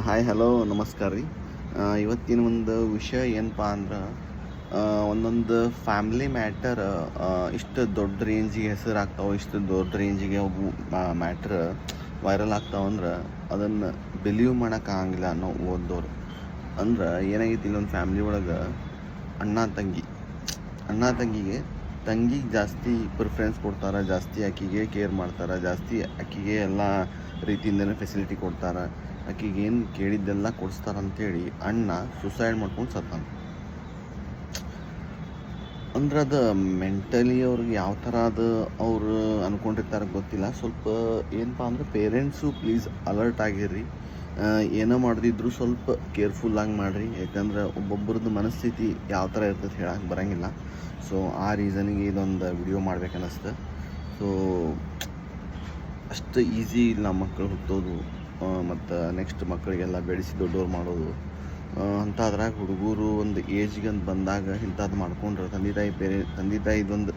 Hi hello ನಮಸ್ಕಾರ ರೀ. ಇವತ್ತಿನ ಒಂದು ವಿಷಯ ಏನಪ್ಪ ಅಂದ್ರೆ ಒಂದೊಂದು ಫ್ಯಾಮ್ಲಿ ಮ್ಯಾಟರ್ ಇಷ್ಟು ದೊಡ್ಡ ರೇಂಜಿಗೆ ಹೆಸರಾಗ್ತಾವೆ, ಇಷ್ಟು ದೊಡ್ಡ ರೇಂಜಿಗೆ ಅವು ಮ್ಯಾಟ್ರ್ ವೈರಲ್ ಆಗ್ತಾವಂದ್ರೆ ಅದನ್ನು ಬಿಲೀವ್ ಮಾಡೋಕ್ಕಾಗಂಗಿಲ್ಲ ನಾವು ಓದೋರು. ಅಂದ್ರೆ ಏನಾಗೈತಿ, ಇಲ್ಲೊಂದು ಫ್ಯಾಮ್ಲಿ ಒಳಗೆ ಅಣ್ಣ ತಂಗಿಗೆ ಜಾಸ್ತಿ ಪ್ರಿಫರೆನ್ಸ್ ಕೊಡ್ತಾರೆ, ಜಾಸ್ತಿ ಆಕಿಗೆ ಕೇರ್ ಮಾಡ್ತಾರೆ, ಜಾಸ್ತಿ ಆಕಿಗೆ ಎಲ್ಲ ರೀತಿಯಿಂದನೇ ಫೆಸಿಲಿಟಿ ಕೊಡ್ತಾರೆ, ಆಕಿಗೆ ಏನು ಕೇಳಿದ್ದೆಲ್ಲ ಕೊಡಿಸ್ತಾರಂತೇಳಿ ಅಣ್ಣ ಸುಸೈಡ್ ಮಾಡ್ಕೊಂಡು ಸತ್ತಾನ. ಅಂದ್ರೆ ಅದು ಮೆಂಟಲಿ ಅವ್ರಿಗೆ ಯಾವ ಥರ ಅದು ಅವರು ಅಂದ್ಕೊಂಡಿರ್ತಾರೆ ಗೊತ್ತಿಲ್ಲ. ಸ್ವಲ್ಪ ಏನಪ್ಪ ಅಂದ್ರೆ ಪೇರೆಂಟ್ಸು ಪ್ಲೀಸ್ ಅಲರ್ಟ್ ಆಗಿರ್ರಿ. ಏನೋ ಮಾಡ್ದಿದ್ರು ಸ್ವಲ್ಪ ಕೇರ್ಫುಲ್ಲಾಗಿ ಮಾಡಿರಿ, ಯಾಕಂದ್ರೆ ಒಬ್ಬೊಬ್ರದ್ದು ಮನಸ್ಥಿತಿ ಯಾವ ಥರ ಇರ್ತದೆ ಹೇಳಕ್ಕೆ ಬರೋಂಗಿಲ್ಲ. ಸೊ ಆ ರೀಸನಿಗೆ ಇದೊಂದು ವಿಡಿಯೋ ಮಾಡ್ಬೇಕನ್ನಿಸ್ತು. ಸೊ ಅಷ್ಟು ಈಸಿ ಇಲ್ಲ ಮಕ್ಕಳು ಹುಟ್ಟೋದು ಮತ್ತು ನೆಕ್ಸ್ಟ್ ಮಕ್ಕಳಿಗೆಲ್ಲ ಬೆಳೆಸಿ ದೊಡ್ಡವ್ರು ಮಾಡೋದು ಅಂತ. ಅದ್ರಾಗ ಹುಡುಗರು ಒಂದು ಏಜ್ಗೆ ಅಂತ ಬಂದಾಗ ಇಂಥದ್ದು ಮಾಡ್ಕೊಂಡ್ರೆ ತಂದೆ ತಾಯಿ ಇದೊಂದು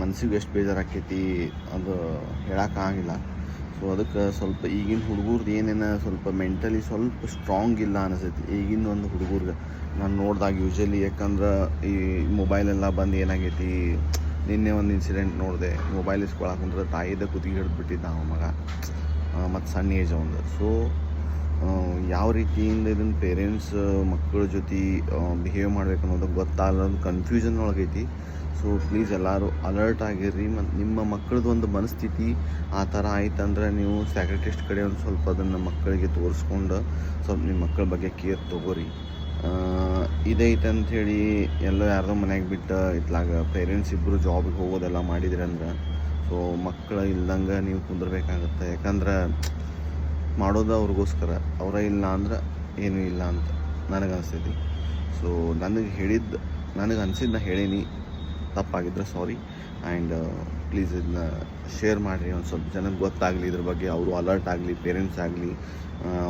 ಮನಸ್ಸಿಗೆ ಎಷ್ಟು ಬೇಜಾರಾಕೈತಿ ಅದು ಹೇಳೋಕ್ಕಾಗಿಲ್ಲ. ಸೊ ಅದಕ್ಕೆ ಸ್ವಲ್ಪ ಈಗಿನ ಹುಡುಗರ್ದು ಏನೇನು ಸ್ವಲ್ಪ ಮೆಂಟಲಿ ಸ್ವಲ್ಪ ಸ್ಟ್ರಾಂಗ್ ಇಲ್ಲ ಅನಿಸ್ತೈತಿ ಈಗಿನ ಒಂದು ಹುಡುಗರ್ಗೆ ನಾನು ನೋಡಿದಾಗ ಯೂಶಲಿ. ಯಾಕಂದ್ರೆ ಈ ಮೊಬೈಲೆಲ್ಲ ಬಂದು ಏನಾಗೈತಿ, ನಿನ್ನೆ ಒಂದು ಇನ್ಸಿಡೆಂಟ್ ನೋಡಿದೆ, ಮೊಬೈಲ್ ಇಸ್ಕೊಳಕಂದ್ರೆ ತಾಯಿದ ಕುತ್ತಿಗೆ ಹಿಡಿದ್ಬಿಟ್ಟಿದ್ದ ಅವ ಮಗ, ಮತ್ತು ಸಣ್ಣ ಏಜ್ ಅವಂದು. ಸೊ ಯಾವ ರೀತಿಯಿಂದ ಇದನ್ನು ಪೇರೆಂಟ್ಸ್ ಮಕ್ಕಳ ಜೊತೆ ಬಿಹೇವ್ ಮಾಡ್ಬೇಕು ಅನ್ನೋದು ಗೊತ್ತಾಗಲ್ಲ, ಕನ್ಫ್ಯೂಷನ್ ಒಳಗೈತಿ. ಸೊ ಪ್ಲೀಸ್ ಎಲ್ಲರೂ ಅಲರ್ಟ್ ಆಗಿರ್ರಿ. ಮತ್ತು ನಿಮ್ಮ ಮಕ್ಕಳದ್ದು ಒಂದು ಮನಸ್ಥಿತಿ ಆ ಥರ ಆಯ್ತಂದ್ರೆ ನೀವು ಸೈಕಾಟ್ರಿಸ್ಟ್ ಕಡೆ ಒಂದು ಸ್ವಲ್ಪ ಅದನ್ನು ಮಕ್ಕಳಿಗೆ ತೋರಿಸ್ಕೊಂಡು ಸ್ವಲ್ಪ ನಿಮ್ಮ ಮಕ್ಕಳ ಬಗ್ಗೆ ಕೇರ್ ತೊಗೋರಿ. ಇದೈತೆ ಅಂಥೇಳಿ ಎಲ್ಲೋ ಯಾರ್ದೋ ಮನೆಯಾಗ ಬಿಟ್ಟು ಇತ್ಲಾಗ ಪೇರೆಂಟ್ಸ್ ಇಬ್ಬರು ಜಾಬಿಗೆ ಹೋಗೋದೆಲ್ಲ ಮಾಡಿದ್ರಿ ಅಂದ್ರೆ ಸೊ ಮಕ್ಕಳು ಇಲ್ದಂಗೆ ನೀವು ಕುಂದಿರ್ಬೇಕಾಗತ್ತೆ. ಯಾಕಂದ್ರೆ ಮಾಡೋದು ಅವ್ರಿಗೋಸ್ಕರ, ಅವರ ಇಲ್ಲ ಅಂದ್ರೆ ಏನೂ ಇಲ್ಲ ಅಂತ ನನಗನ್ನಿಸ್ತೈತಿ. ಸೊ ನನಗೆ ಅನಿಸಿದ್ದನ್ನ ಹೇಳೀನಿ, ತಪ್ಪಾಗಿದ್ದರೆ ಸಾರಿ. ಆ್ಯಂಡ್ ಪ್ಲೀಸ್ ಇದನ್ನ ಶೇರ್ ಮಾಡಿರಿ, ಒಂದು ಸ್ವಲ್ಪ ಜನಕ್ಕೆ ಗೊತ್ತಾಗಲಿ ಇದ್ರ ಬಗ್ಗೆ, ಅವರು ಅಲರ್ಟ್ ಆಗಲಿ, ಪೇರೆಂಟ್ಸ್ ಆಗಲಿ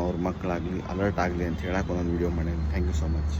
ಅವ್ರ ಮಕ್ಕಳಾಗಲಿ ಅಲರ್ಟ್ ಆಗಲಿ ಅಂತ ಹೇಳಕ್ಕೆ ಒಂದೊಂದು ವೀಡಿಯೋ ಮಾಡೀನಿ. Thank you so much.